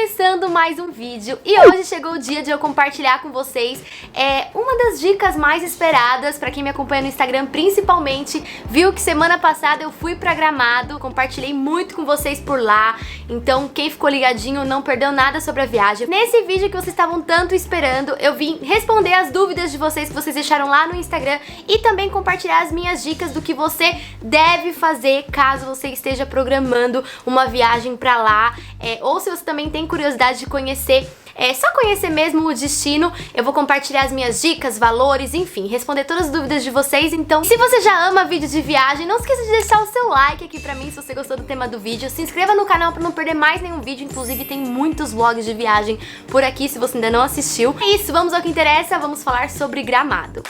começando mais um vídeo e hoje chegou o dia de eu compartilhar com vocês uma das dicas mais esperadas pra quem me acompanha no Instagram, principalmente viu que semana passada eu fui pra Gramado, compartilhei muito com vocês por lá, então quem ficou ligadinho não perdeu nada sobre a viagem. Nesse vídeo que vocês estavam tanto esperando, eu vim responder as dúvidas de vocês que vocês deixaram lá no Instagram e também compartilhar as minhas dicas do que você deve fazer caso você esteja programando uma viagem pra lá, ou se você também tem curiosidade de conhecer, só conhecer mesmo o destino. Eu vou compartilhar as minhas dicas, valores, enfim, responder todas as dúvidas de vocês. Então, se você já ama vídeos de viagem, não esqueça de deixar o seu like aqui pra mim se você gostou do tema do vídeo. Se inscreva no canal pra não perder mais nenhum vídeo, inclusive tem muitos vlogs de viagem por aqui se você ainda não assistiu. É isso, vamos ao que interessa, vamos falar sobre Gramado.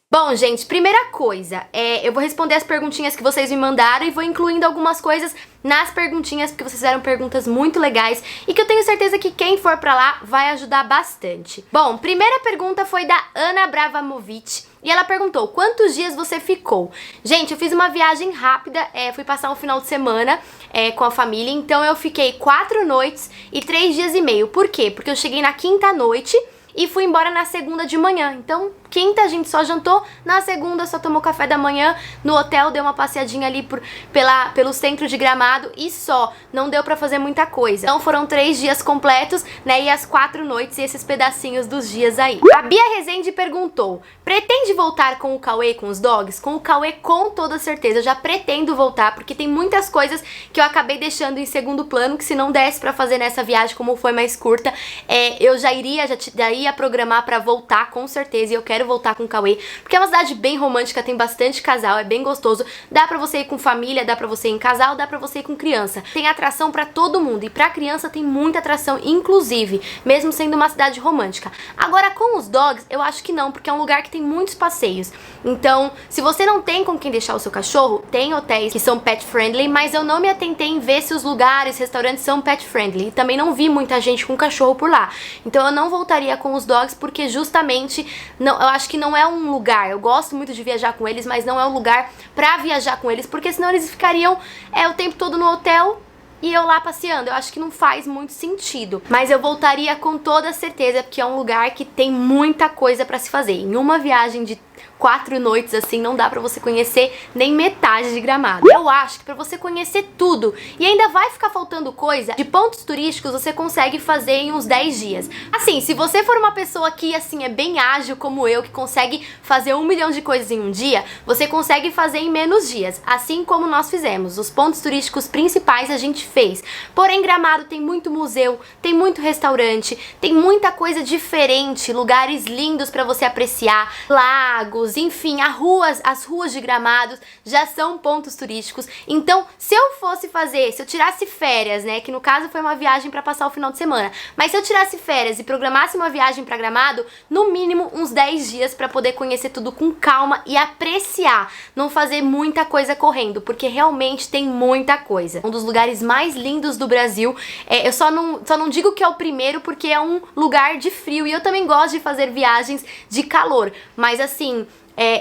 Bom, gente, primeira coisa, eu vou responder as perguntinhas que vocês me mandaram e vou incluindo algumas coisas nas perguntinhas, porque vocês fizeram perguntas muito legais e que eu tenho certeza que quem for pra lá vai ajudar bastante. Bom, primeira pergunta foi da Ana Bravamovic e ela perguntou: quantos dias você ficou? Gente, eu fiz uma viagem rápida, fui passar um final de semana com a família, então eu fiquei 4 noites e 3 dias e meio. Por quê? Porque eu cheguei na quinta noite e fui embora na segunda de manhã. Então, quinta a gente só jantou, na segunda só tomou café da manhã no hotel, deu uma passeadinha ali pelo centro de Gramado e só. Não deu pra fazer muita coisa. Então foram 3 dias completos, né, e as 4 noites e esses pedacinhos dos dias aí. A Bia Rezende perguntou: pretende voltar com o Cauê, com os dogs? Com o Cauê, com toda certeza. Eu já pretendo voltar, porque tem muitas coisas que eu acabei deixando em segundo plano, que se não desse pra fazer nessa viagem, como foi mais curta, eu já ia programar pra voltar, com certeza, e eu quero voltar com o Cauê, porque é uma cidade bem romântica, tem bastante casal, é bem gostoso, dá pra você ir com família, dá pra você ir em casal, dá pra você ir com criança. Tem atração pra todo mundo, e pra criança tem muita atração, inclusive, mesmo sendo uma cidade romântica. Agora, com os dogs, eu acho que não, porque é um lugar que tem muitos passeios. Então, se você não tem com quem deixar o seu cachorro, tem hotéis que são pet friendly, mas eu não me atentei em ver se os lugares, restaurantes são pet friendly, e também não vi muita gente com cachorro por lá. Então eu não voltaria com os dogs, porque justamente eu acho que não é um lugar, eu gosto muito de viajar com eles, mas não é um lugar pra viajar com eles, porque senão eles ficariam o tempo todo no hotel e eu lá passeando. Eu acho que não faz muito sentido, mas eu voltaria com toda certeza, porque é um lugar que tem muita coisa pra se fazer. Em uma viagem de 4 noites assim, não dá pra você conhecer nem metade de Gramado. Eu acho que pra você conhecer tudo e ainda vai ficar faltando coisa, de pontos turísticos você consegue fazer em uns 10 dias. Assim, se você for uma pessoa que assim é bem ágil como eu, que consegue fazer 1 milhão de coisas em um dia, você consegue fazer em menos dias, assim como nós fizemos. Os pontos turísticos principais a gente fez. Porém, Gramado tem muito museu, tem muito restaurante, tem muita coisa diferente, lugares lindos pra você apreciar, lagos, enfim, as ruas de Gramado já são pontos turísticos. Então, se eu tirasse férias, né, que no caso foi uma viagem pra passar o final de semana, mas se eu tirasse férias e programasse uma viagem pra Gramado, no mínimo uns 10 dias pra poder conhecer tudo com calma e apreciar, não fazer muita coisa correndo, porque realmente tem muita coisa. Um dos lugares mais lindos do Brasil, eu só não digo que é o primeiro porque é um lugar de frio e eu também gosto de fazer viagens de calor, mas assim,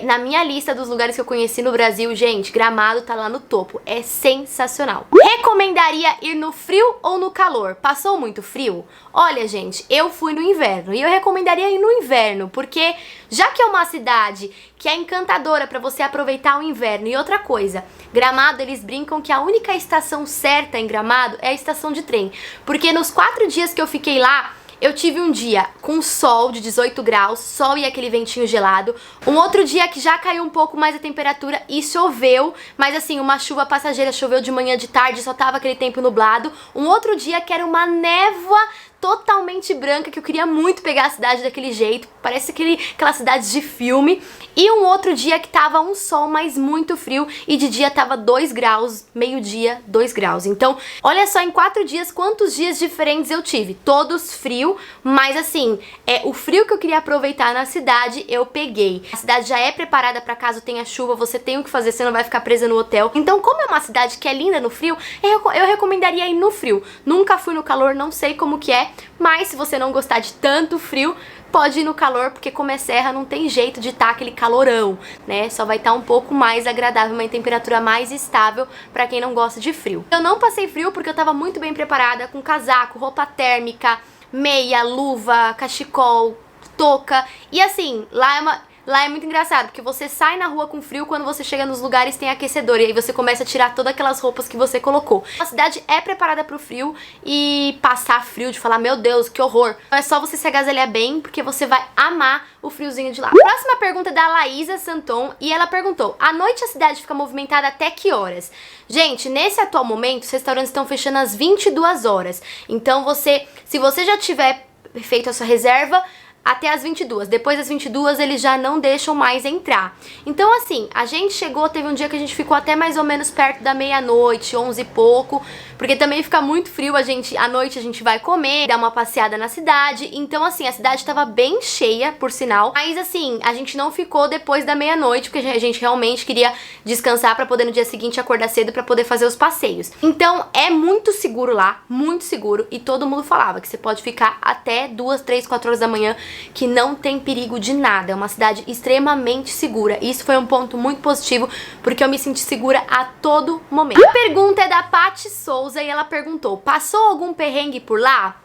na minha lista dos lugares que eu conheci no Brasil, gente, Gramado tá lá no topo, é sensacional. Recomendaria ir no frio ou no calor? Passou muito frio? Olha, gente, eu fui no inverno e eu recomendaria ir no inverno, porque já que é uma cidade que é encantadora pra você aproveitar o inverno. E outra coisa, Gramado, eles brincam que a única estação certa em Gramado é a estação de trem, porque nos 4 dias que eu fiquei lá, eu tive um dia com sol de 18 graus, sol e aquele ventinho gelado. Um outro dia que já caiu um pouco mais a temperatura e choveu, mas assim, uma chuva passageira, choveu de manhã, de tarde, só tava aquele tempo nublado. Um outro dia que era uma névoa totalmente branca, que eu queria muito pegar a cidade daquele jeito, parece aquela cidade de filme. E um outro dia que tava um sol, mas muito frio, e de dia tava 2 graus, meio-dia, 2 graus. Então, olha só, em 4 dias, quantos dias diferentes eu tive. Todos frio, mas assim, o frio que eu queria aproveitar na cidade, eu peguei. A cidade já é preparada pra caso tenha chuva, você tem o que fazer, você não vai ficar presa no hotel. Então, como é uma cidade que é linda no frio, eu recomendaria ir no frio. Nunca fui no calor, não sei como que é, mas se você não gostar de tanto frio, pode ir no calor, porque como é serra não tem jeito de estar aquele calorão, né? Só vai estar um pouco mais agradável, uma temperatura mais estável pra quem não gosta de frio. Eu não passei frio porque eu tava muito bem preparada, com casaco, roupa térmica, meia, luva, cachecol, touca. E assim, lá é muito engraçado, porque você sai na rua com frio, quando você chega nos lugares tem aquecedor, e aí você começa a tirar todas aquelas roupas que você colocou. A cidade é preparada pro frio, e passar frio, de falar, meu Deus, que horror. Então é só você se agasalhar bem, porque você vai amar o friozinho de lá. Próxima pergunta é da Laísa Santon, e ela perguntou, à noite a cidade fica movimentada até que horas? Gente, nesse atual momento, os restaurantes estão fechando às 22 horas. Então se você já tiver feito a sua reserva, até as 22. Depois das 22 eles já não deixam mais entrar. Então assim, a gente chegou, teve um dia que a gente ficou até mais ou menos perto da meia-noite, 11 e pouco, porque também fica muito frio, à noite a gente vai comer, dar uma passeada na cidade. Então assim, a cidade tava bem cheia, por sinal, mas assim, a gente não ficou depois da meia-noite, porque a gente realmente queria descansar pra poder no dia seguinte acordar cedo pra poder fazer os passeios. Então é muito seguro lá, muito seguro, e todo mundo falava que você pode ficar até 2, 3, 4 horas da manhã, que não tem perigo de nada, é uma cidade extremamente segura. Isso foi um ponto muito positivo, porque eu me senti segura a todo momento. A pergunta é da Paty Souza e ela perguntou, passou algum perrengue por lá?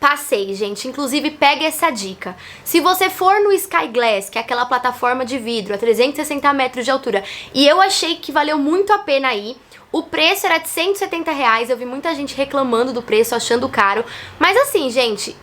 Passei, gente. Inclusive, pega essa dica. Se você for no Sky Glass, que é aquela plataforma de vidro a 360 metros de altura, e eu achei que valeu muito a pena ir, o preço era de R$170, eu vi muita gente reclamando do preço, achando caro, mas assim, gente,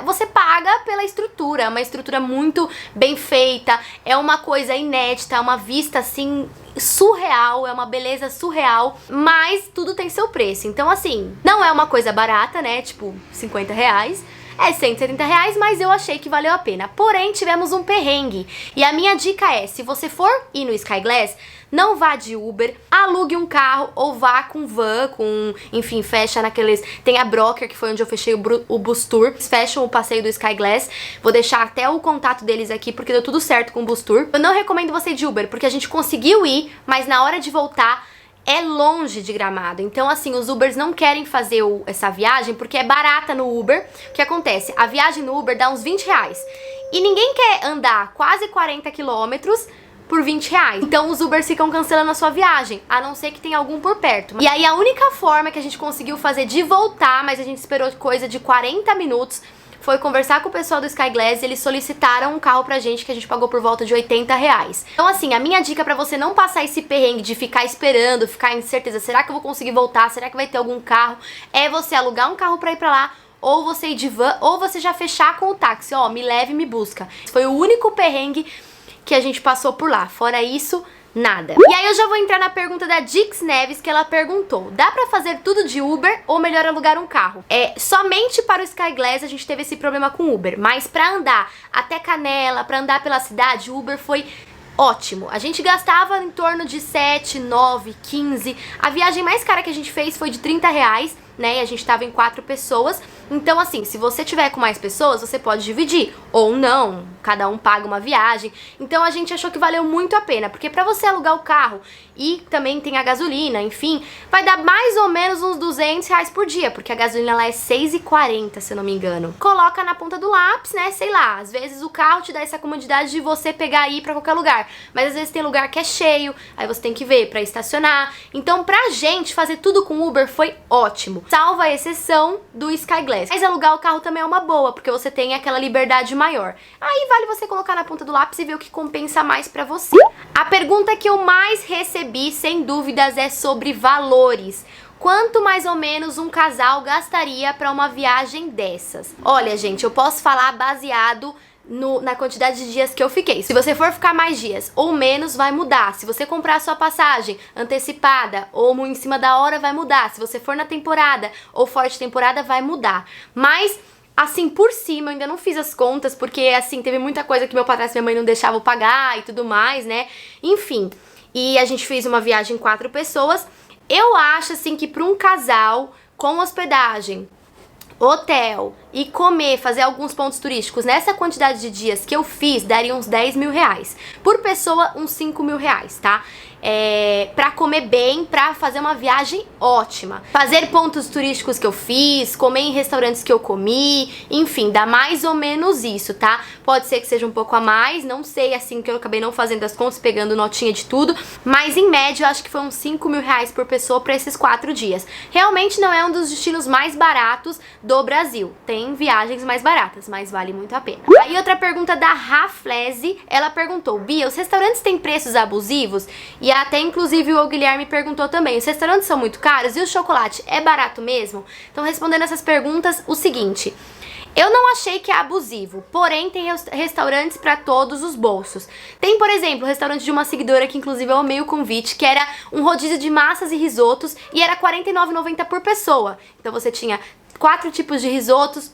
você paga pela estrutura, é uma estrutura muito bem feita, é uma coisa inédita, é uma vista assim surreal, é uma beleza surreal, mas tudo tem seu preço. Então assim, não é uma coisa barata, né, tipo R$50, é R$170, mas eu achei que valeu a pena. Porém, tivemos um perrengue. E a minha dica é, se você for ir no Sky Glass, não vá de Uber, alugue um carro ou vá com van, enfim, fecha naqueles... Tem a Broker, que foi onde eu fechei o Bus Tour. Eles fecham o passeio do Sky Glass. Vou deixar até o contato deles aqui, porque deu tudo certo com o Bus Tour. Eu não recomendo você ir de Uber, porque a gente conseguiu ir, mas na hora de voltar é longe de Gramado. Então assim, os Ubers não querem fazer essa viagem porque é barata no Uber. O que acontece? A viagem no Uber dá uns R$20. E ninguém quer andar quase 40 quilômetros por R$20. Então os Ubers ficam cancelando a sua viagem, a não ser que tenha algum por perto. E aí a única forma que a gente conseguiu fazer de voltar, mas a gente esperou coisa de 40 minutos, foi conversar com o pessoal do Sky Glass, eles solicitaram um carro pra gente, que a gente pagou por volta de R$80. Então assim, a minha dica pra você não passar esse perrengue de ficar esperando, ficar incerteza, será que eu vou conseguir voltar, será que vai ter algum carro, é você alugar um carro pra ir pra lá, ou você ir de van, ou você já fechar com o táxi, ó, me leve e me busca. Esse foi o único perrengue que a gente passou por lá, fora isso, nada. E aí eu já vou entrar na pergunta da Dix Neves, que ela perguntou, dá pra fazer tudo de Uber ou melhor alugar um carro? Somente para o Sky Glass a gente teve esse problema com Uber, mas pra andar até Canela, pra andar pela cidade, o Uber foi ótimo. A gente gastava em torno de 7, 9, 15. A viagem mais cara que a gente fez foi de R$30, né? E a gente tava em 4 pessoas. Então assim, se você tiver com mais pessoas, você pode dividir, ou não, cada um paga uma viagem. Então a gente achou que valeu muito a pena, porque pra você alugar o carro e também tem a gasolina, enfim, vai dar mais ou menos uns R$200 por dia, porque a gasolina lá é R$6,40, se eu não me engano. Coloca na ponta do lápis, né, sei lá, às vezes o carro te dá essa comodidade de você pegar e ir pra qualquer lugar, mas às vezes tem lugar que é cheio, aí você tem que ver pra estacionar. Então pra gente fazer tudo com Uber foi ótimo, salvo a exceção do Sky Glass. Mas alugar o carro também é uma boa, porque você tem aquela liberdade maior. Aí vale você colocar na ponta do lápis e ver o que compensa mais pra você. A pergunta que eu mais recebi, sem dúvidas, é sobre valores. Quanto mais ou menos um casal gastaria pra uma viagem dessas? Olha, gente, eu posso falar baseado na quantidade de dias que eu fiquei. Se você for ficar mais dias ou menos, vai mudar. Se você comprar a sua passagem antecipada ou em cima da hora, vai mudar. Se você for na temporada ou fora de temporada, vai mudar. Mas assim, por cima, eu ainda não fiz as contas, porque assim, teve muita coisa que meu padrasto e minha mãe não deixavam pagar e tudo mais, né? Enfim, e a gente fez uma viagem em 4 pessoas. Eu acho assim que para um casal com hospedagem, hotel e comer, fazer alguns pontos turísticos, nessa quantidade de dias que eu fiz, daria uns R$10 mil. Por pessoa, uns R$5 mil, tá? pra comer bem, pra fazer uma viagem ótima. Fazer pontos turísticos que eu fiz, comer em restaurantes que eu comi, enfim, dá mais ou menos isso, tá? Pode ser que seja um pouco a mais, não sei, assim, que eu acabei não fazendo as contas, pegando notinha de tudo, mas em média eu acho que foi uns 5 mil reais por pessoa pra esses 4 dias. Realmente não é um dos destinos mais baratos do Brasil. Tem viagens mais baratas, mas vale muito a pena. Aí outra pergunta da Raflese, ela perguntou: Bia, os restaurantes têm preços abusivos? E até inclusive o Guilherme perguntou também: os restaurantes são muito caros e o chocolate é barato mesmo? Então, respondendo essas perguntas, o seguinte: eu não achei que é abusivo, porém tem restaurantes para todos os bolsos. Tem, por exemplo, o restaurante de uma seguidora que inclusive eu amei o convite, que era um rodízio de massas e risotos e era R$ 49,90 por pessoa. Então você tinha 4 tipos de risotos,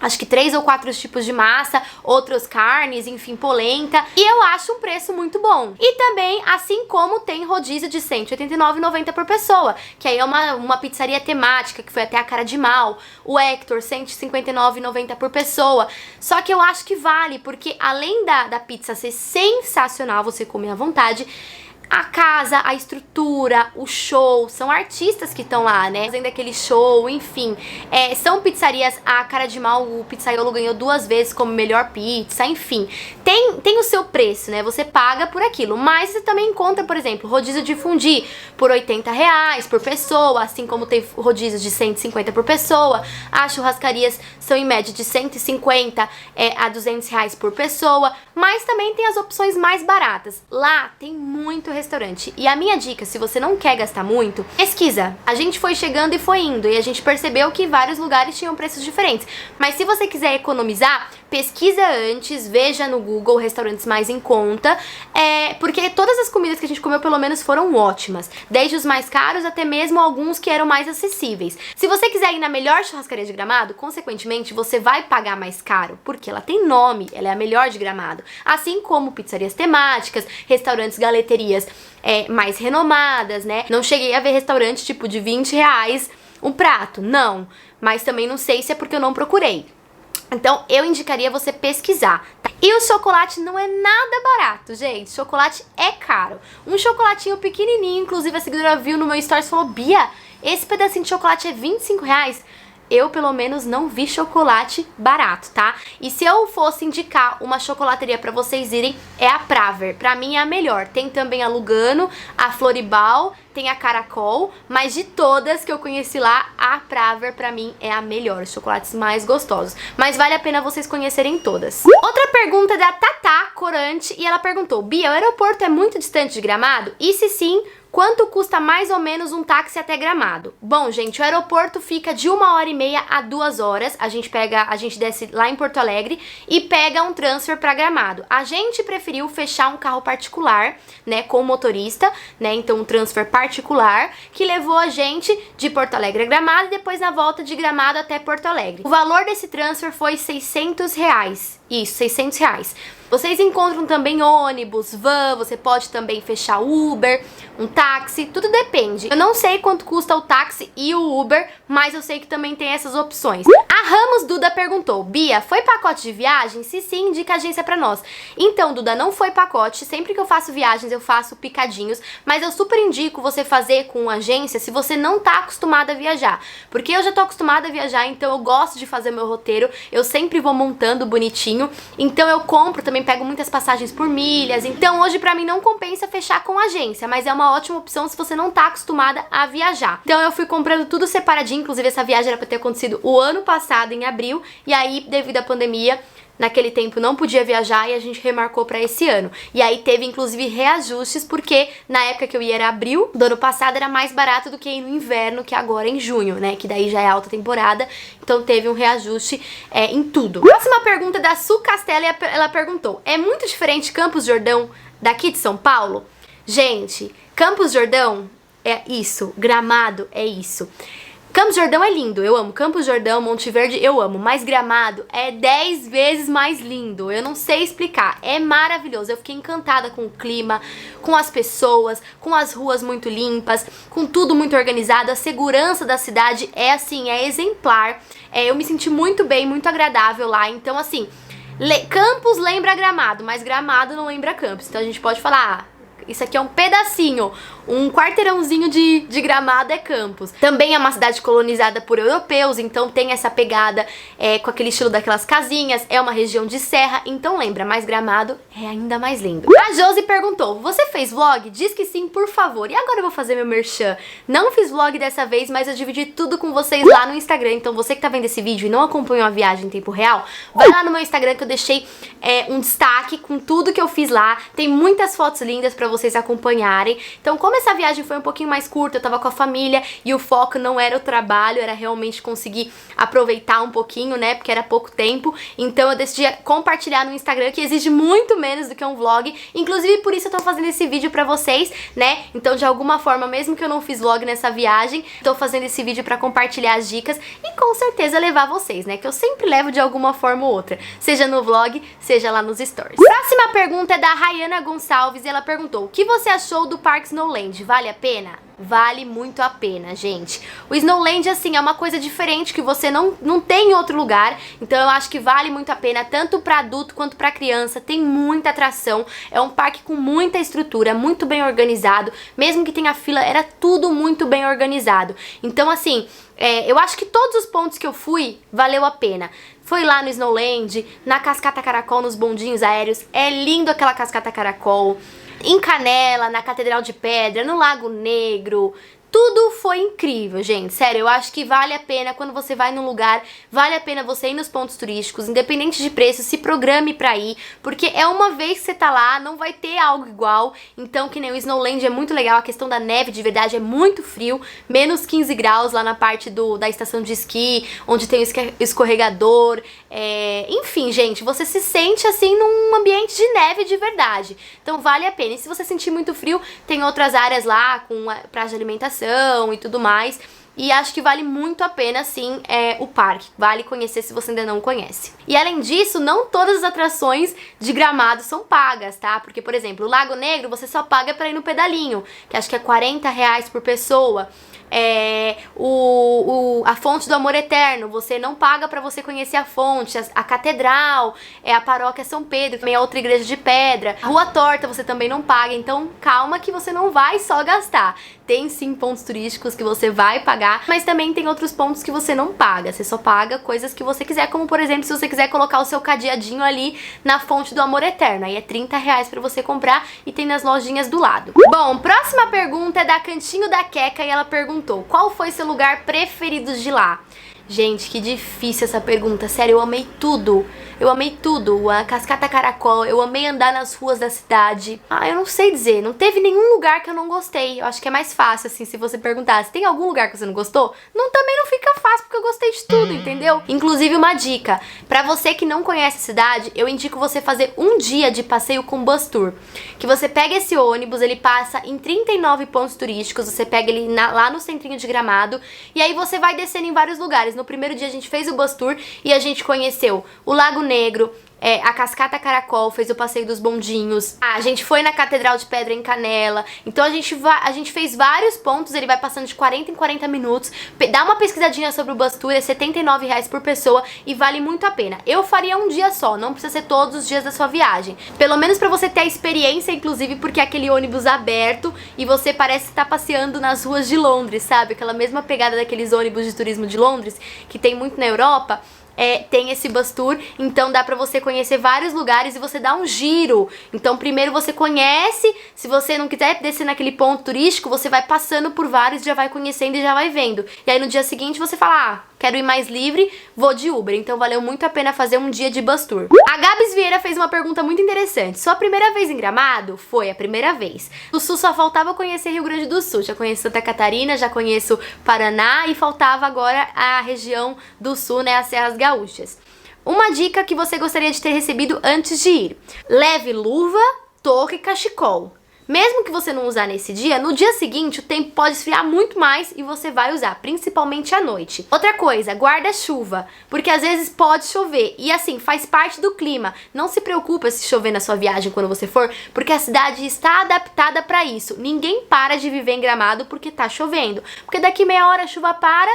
acho que 3 ou 4 tipos de massa, outros carnes, enfim, polenta. E eu acho um preço muito bom. E também, assim como tem rodízio de R$ 189,90 por pessoa, que aí é uma pizzaria temática, que foi até a Cara de Mal. O Hector, R$ 159,90 por pessoa. Só que eu acho que vale, porque além da pizza ser sensacional, você comer à vontade, a casa, a estrutura, o show, são artistas que estão lá, né? Fazendo aquele show, enfim. São pizzarias, a Cara de Mal, o pizzaiolo ganhou 2 vezes como melhor pizza, enfim. Tem o seu preço, né? Você paga por aquilo, mas você também encontra, por exemplo, rodízio de fondue por R$ 80 por pessoa, assim como tem rodízios de 150 por pessoa. As churrascarias são em média de 150 a 200 reais por pessoa, mas também tem as opções mais baratas. Lá tem muito restaurante. E a minha dica, se você não quer gastar muito, pesquisa. A gente foi chegando e foi indo, e a gente percebeu que vários lugares tinham preços diferentes. Mas se você quiser economizar, pesquisa antes, veja no Google restaurantes mais em conta, porque todas as comidas que a gente comeu pelo menos foram ótimas, desde os mais caros até mesmo alguns que eram mais acessíveis. Se você quiser ir na melhor churrascaria de Gramado, consequentemente você vai pagar mais caro, porque ela tem nome, ela é a melhor de Gramado, assim como pizzarias temáticas, restaurantes, galeterias mais renomadas, né? Não cheguei a ver restaurantes tipo de 20 reais um prato, não, mas também não sei se é porque eu não procurei. Então, eu indicaria você pesquisar. E o chocolate não é nada barato, gente. Chocolate é caro. Um chocolatinho pequenininho, inclusive a seguidora viu no meu stories e falou: Bia, esse pedacinho de chocolate é 25 reais. Eu, pelo menos, não vi chocolate barato, tá? E se eu fosse indicar uma chocolateria pra vocês irem, é a Praver. Pra mim é a melhor. Tem também a Lugano, a Floribal, tem a Caracol, mas de todas que eu conheci lá, a Praver pra mim é a melhor, os chocolates mais gostosos. Mas vale a pena vocês conhecerem todas. Outra pergunta da Tatá Corante, e ela perguntou: Bia, o aeroporto é muito distante de Gramado? E se sim, quanto custa mais ou menos um táxi até Gramado? Bom, gente, o aeroporto fica de 1h30 a 2 horas. A gente desce lá em Porto Alegre e pega um transfer pra Gramado. A gente preferiu fechar um carro particular, né, com motorista, né, então um transfer particular, que levou a gente de Porto Alegre a Gramado e depois na volta de Gramado até Porto Alegre. O valor desse transfer foi R$ 600. Isso, R$ 600. Vocês encontram também ônibus, van, você pode também fechar Uber, um táxi, tudo depende. Eu não sei quanto custa o táxi e o Uber, mas eu sei que também tem essas opções. A Ramos Duda perguntou: Bia, foi pacote de viagem? Se sim, indica a agência pra nós. Então, Duda, não foi pacote. Sempre que eu faço viagens, eu faço picadinhos, mas eu super indico você fazer com agência se você não tá acostumada a viajar. Porque eu já tô acostumada a viajar, então eu gosto de fazer meu roteiro, eu sempre vou montando bonitinho, então eu compro, também pego muitas passagens por milhas, então hoje pra mim não compensa fechar com agência, mas é uma ótima opção se você não tá acostumada a viajar. Então eu fui comprando tudo separadinho, inclusive essa viagem era pra ter acontecido o ano passado, em abril, e aí devido à pandemia, naquele tempo não podia viajar e a gente remarcou pra esse ano. E aí teve inclusive reajustes, porque na época que eu ia era abril do ano passado, era mais barato do que ir no inverno, que agora é em junho, né? Que daí já é alta temporada, então teve um reajuste em tudo. Próxima pergunta da Su Castella, ela perguntou: é muito diferente Campos do Jordão daqui de São Paulo? Gente, Campos do Jordão é isso, Gramado é isso. Campos do Jordão é lindo, eu amo. Campos do Jordão, Monte Verde, eu amo. Mas Gramado é 10 vezes mais lindo. Eu não sei explicar. É maravilhoso. Eu fiquei encantada com o clima, com as pessoas, com as ruas muito limpas, com tudo muito organizado. A segurança da cidade é assim, é exemplar. Eu me senti muito bem, muito agradável lá. Então, assim, Campos lembra Gramado, mas Gramado não lembra Campos. Então a gente pode falar: Isso aqui é um pedacinho, um quarteirãozinho de Gramado é Campos. Também é uma cidade colonizada por europeus, então tem essa pegada com aquele estilo daquelas casinhas, é uma região de serra, então lembra, mais Gramado é ainda mais lindo. A Josi perguntou, você fez vlog? Diz que sim, por favor. E agora eu vou fazer meu merchan. Não fiz vlog dessa vez, mas eu dividi tudo com vocês lá no Instagram, então você que tá vendo esse vídeo e não acompanhou a viagem em tempo real, vai lá no meu Instagram que eu deixei um destaque com tudo que eu fiz lá, tem muitas fotos lindas pra vocês acompanharem. Então, como essa viagem foi um pouquinho mais curta, eu tava com a família e o foco não era o trabalho, era realmente conseguir aproveitar um pouquinho, né, porque era pouco tempo, então eu decidi compartilhar no Instagram, que exige muito menos do que um vlog, inclusive por isso eu tô fazendo esse vídeo pra vocês, né, então de alguma forma, mesmo que eu não fiz vlog nessa viagem, tô fazendo esse vídeo pra compartilhar as dicas e com certeza levar vocês, né, que eu sempre levo de alguma forma ou outra, seja no vlog, seja lá nos stories. Próxima pergunta é da Rayana Gonçalves e ela perguntou, o que você achou do Parque Snowland? Vale a pena? Vale muito a pena, gente. O Snowland, assim, é uma coisa diferente que você não tem em outro lugar, então eu acho que vale muito a pena, tanto pra adulto quanto pra criança, tem muita atração, é um parque com muita estrutura, muito bem organizado, mesmo que tenha fila, era tudo muito bem organizado. Então, assim, eu acho que todos os pontos que eu fui, valeu a pena. Foi lá no Snowland, na Cascata Caracol, nos bondinhos aéreos, é lindo aquela Cascata Caracol, em Canela, na Catedral de Pedra, no Lago Negro, tudo foi incrível, gente, sério, eu acho que vale a pena quando você vai num lugar, vale a pena você ir nos pontos turísticos, independente de preço, se programe pra ir, porque é uma vez que você tá lá, não vai ter algo igual, então que nem o Snowland é muito legal, a questão da neve de verdade é muito frio, menos 15 graus lá na parte da estação de esqui, onde tem o escorregador, enfim, gente, você se sente assim num ambiente de neve de verdade, então vale a pena, e se você sentir muito frio, tem outras áreas lá com praça de alimentação e tudo mais, e acho que vale muito a pena sim o parque, vale conhecer se você ainda não conhece. E além disso, não todas as atrações de Gramado são pagas, tá? Porque, por exemplo, o Lago Negro você só paga pra ir no pedalinho, que acho que é R$40 por pessoa. A Fonte do Amor Eterno, você não paga pra você conhecer a fonte, a catedral, a paróquia São Pedro, também é outra igreja de pedra, a Rua Torta você também não paga, então calma que você não vai só gastar. Tem sim pontos turísticos que você vai pagar, mas também tem outros pontos que você não paga, você só paga coisas que você quiser, como por exemplo, se você quiser colocar o seu cadeadinho ali na Fonte do Amor Eterno, aí é R$30 pra você comprar e tem nas lojinhas do lado. Bom, próxima pergunta é da Cantinho da Queca e ela perguntou, qual foi seu lugar preferido de lá? Gente, que difícil essa pergunta, sério, eu amei tudo. Eu amei tudo, a Cascata Caracol, eu amei andar nas ruas da cidade. Eu não sei dizer, não teve nenhum lugar que eu não gostei. Eu acho que é mais fácil, assim, se você perguntar, se tem algum lugar que você não gostou? Também não fica fácil, porque eu gostei de tudo, entendeu? Inclusive, uma dica, pra você que não conhece a cidade, eu indico você fazer um dia de passeio com bus tour. Que você pega esse ônibus, ele passa em 39 pontos turísticos, você pega ele lá no centrinho de Gramado, e aí você vai descendo em vários lugares. No primeiro dia a gente fez o bus tour e a gente conheceu o Lago Negro, a Cascata Caracol, fez o passeio dos bondinhos, a gente foi na Catedral de Pedra em Canela, então a gente fez vários pontos, ele vai passando de 40 em 40 minutos, dá uma pesquisadinha sobre o bus tour, é R$79 por pessoa e vale muito a pena. Eu faria um dia só, não precisa ser todos os dias da sua viagem, pelo menos pra você ter a experiência, inclusive porque é aquele ônibus aberto e você parece estar passeando nas ruas de Londres, sabe? Aquela mesma pegada daqueles ônibus de turismo de Londres, que tem muito na Europa. Tem esse bus tour, então dá pra você conhecer vários lugares e você dá um giro. Então primeiro você conhece, se você não quiser descer naquele ponto turístico, você vai passando por vários, já vai conhecendo e já vai vendo. E aí no dia seguinte você fala, quero ir mais livre, vou de Uber. Então valeu muito a pena fazer um dia de bus tour. A Gabs Vieira fez uma pergunta muito interessante. Sua primeira vez em Gramado? Foi a primeira vez. No Sul só faltava conhecer Rio Grande do Sul. Já conheço Santa Catarina, já conheço Paraná e faltava agora a região do Sul, né, as Serras Gaúchas. Uma dica que você gostaria de ter recebido antes de ir. Leve luva, touca e cachecol. Mesmo que você não usar nesse dia, no dia seguinte o tempo pode esfriar muito mais e você vai usar, principalmente à noite. Outra coisa, guarda-chuva, porque às vezes pode chover e assim, faz parte do clima. Não se preocupa se chover na sua viagem quando você for, porque a cidade está adaptada para isso. Ninguém para de viver em Gramado porque tá chovendo, porque daqui meia hora a chuva para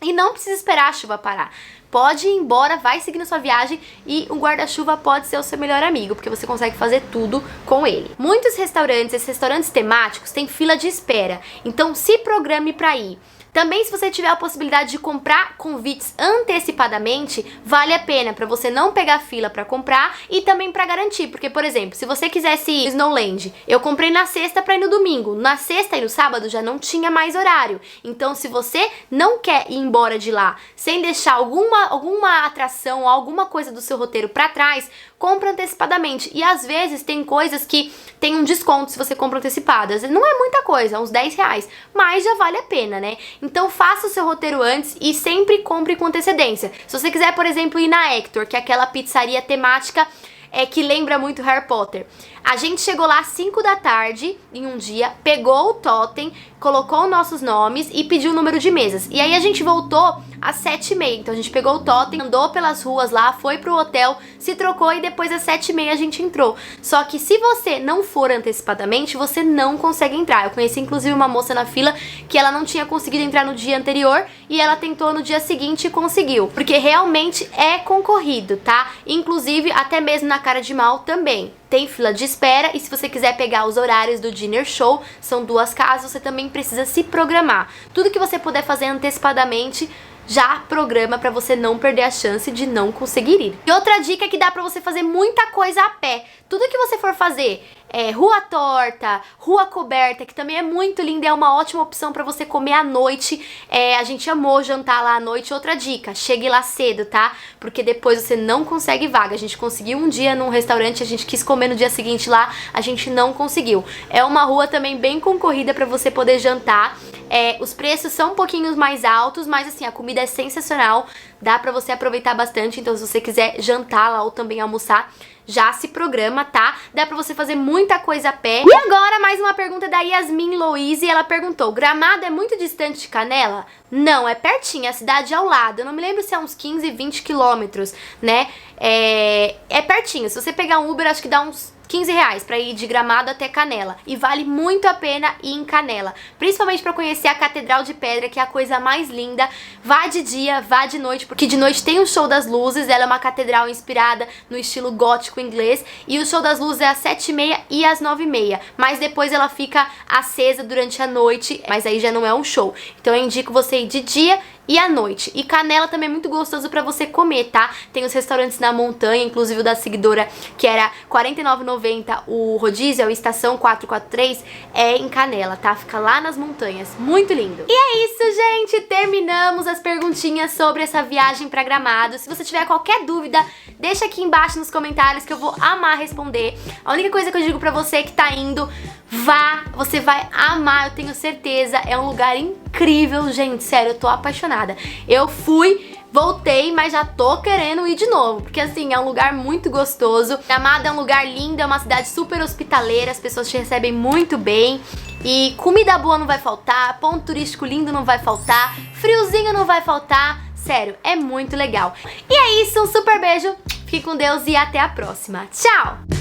E não precisa esperar a chuva parar. Pode ir embora, vai seguindo sua viagem e o guarda-chuva pode ser o seu melhor amigo, porque você consegue fazer tudo com ele. Muitos restaurantes, esses restaurantes temáticos, têm fila de espera, então se programe para ir. Também, se você tiver a possibilidade de comprar convites antecipadamente, vale a pena para você não pegar fila para comprar e também para garantir, porque, por exemplo, se você quisesse ir no Snowland, eu comprei na sexta para ir no domingo, na sexta e no sábado já não tinha mais horário. Então, se você não quer ir embora de lá sem deixar alguma atração ou alguma coisa do seu roteiro para trás, compra antecipadamente. E às vezes tem coisas que tem um desconto se você compra antecipadas. Não é muita coisa, uns 10 reais, mas já vale a pena, né? Então faça o seu roteiro antes e sempre compre com antecedência. Se você quiser, por exemplo, ir na Hector, que é aquela pizzaria temática que lembra muito Harry Potter. A gente chegou lá às 5 da tarde em um dia, pegou o totem, colocou nossos nomes e pediu o número de mesas. E aí a gente voltou às 7h30. Então a gente pegou o totem, andou pelas ruas lá, foi pro hotel, se trocou e depois às 7h30 a gente entrou. Só que se você não for antecipadamente, você não consegue entrar. Eu conheci inclusive uma moça na fila que ela não tinha conseguido entrar no dia anterior e ela tentou no dia seguinte e conseguiu. Porque realmente é concorrido, tá? Inclusive até mesmo na Cara de Mal também tem fila de espera, e se você quiser pegar os horários do Dinner Show, são 2 casas, você também precisa se programar. Tudo que você puder fazer antecipadamente, já programa pra você não perder a chance de não conseguir ir. E outra dica é que dá pra você fazer muita coisa a pé. Tudo que você for fazer, Rua Torta, Rua Coberta, que também é muito linda, é uma ótima opção pra você comer à noite. A gente amou jantar lá à noite. Outra dica, chegue lá cedo, tá? Porque depois você não consegue vaga. A gente conseguiu um dia num restaurante, a gente quis comer no dia seguinte lá, a gente não conseguiu. É uma rua também bem concorrida pra você poder jantar. Os preços são um pouquinho mais altos, mas assim, a comida é sensacional, dá pra você aproveitar bastante. Então se você quiser jantar lá ou também almoçar, já se programa, tá? Dá pra você fazer muita coisa a pé. E agora mais uma pergunta da Yasmin Louise, ela perguntou: Gramado é muito distante de Canela? Não, é pertinho, a cidade é ao lado. Eu não me lembro se é uns 15, 20 quilômetros, né? É pertinho, se você pegar um Uber, acho que dá uns 15 reais pra ir de Gramado até Canela. E vale muito a pena ir em Canela, principalmente pra conhecer a Catedral de Pedra, que é a coisa mais linda. Vá de dia, vá de noite, porque de noite tem o show das luzes. Ela é uma catedral inspirada no estilo gótico inglês, e o show das luzes é às 7h30 e às 9h30, mas depois ela fica acesa durante a noite, mas aí já não é um show. Então eu indico você ir de dia e à noite. E Canela também é muito gostoso pra você comer, tá? Tem os restaurantes na montanha, inclusive o da seguidora, que era R$ 49,90 o rodízio, a Estação 443, é em Canela, tá? Fica lá nas montanhas, muito lindo. E é isso, gente! Terminamos as perguntinhas sobre essa viagem pra Gramado. Se você tiver qualquer dúvida, deixa aqui embaixo nos comentários que eu vou amar responder. A única coisa que eu digo pra você que tá indo, vá, você vai amar, eu tenho certeza. É um lugar incrível, gente, sério, eu tô apaixonada. Eu fui, voltei, mas já tô querendo ir de novo, porque assim, é um lugar muito gostoso. Gramado é um lugar lindo, é uma cidade super hospitaleira, as pessoas te recebem muito bem. E comida boa não vai faltar, ponto turístico lindo não vai faltar, friozinho não vai faltar. Sério, é muito legal. E é isso, um super beijo, fique com Deus e até a próxima. Tchau!